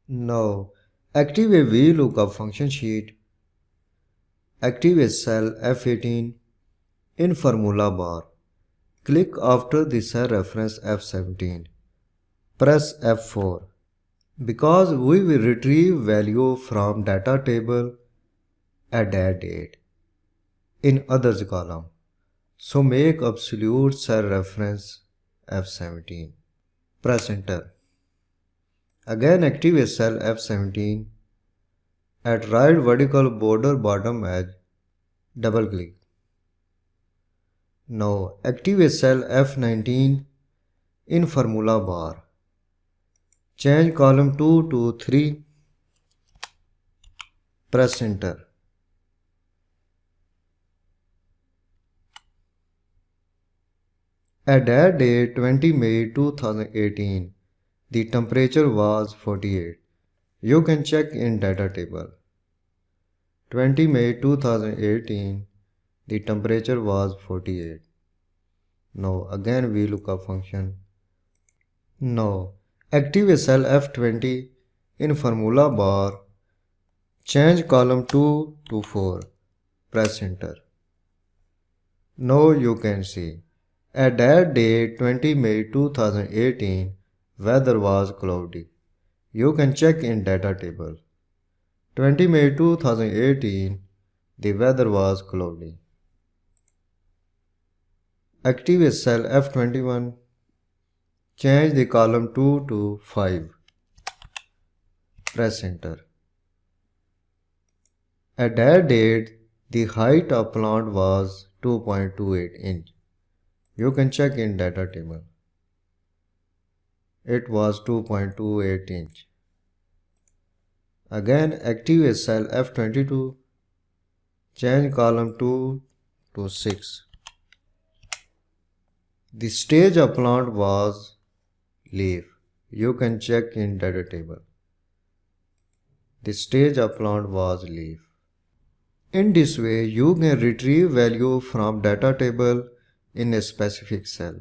Now, activate VLOOKUP function sheet. Activate cell F18 in formula bar. Click after the cell reference F17. Press F4. Because we will retrieve value from data table at that date in others column. So make absolute cell reference F17. Press enter. Again activate cell F17. At right vertical border bottom edge, double click. Now activate cell F19 in formula bar. Change column 2 to 3. Press enter. At that date 20 May 2018, the temperature was 48. You can check in data table. 20 May 2018, the temperature was 48. Now again VLOOKUP function. Now activate cell F20 in formula bar. Change column 2 to 4. Press enter. Now you can see at that date 20 May 2018, weather was cloudy. You can check in data table. 20 May 2018, the weather was cloudy. Activate cell F21. Change the column 2 to 5. Press enter. At that date, the height of plant was 2.28 inch. You can check in data table. It was 2.28 inch. Again activate cell F22. Change column 2 to 6. The stage of plant was leaf. You can check in data table. The stage of plant was leaf. In this way, you can retrieve value from data table in a specific cell.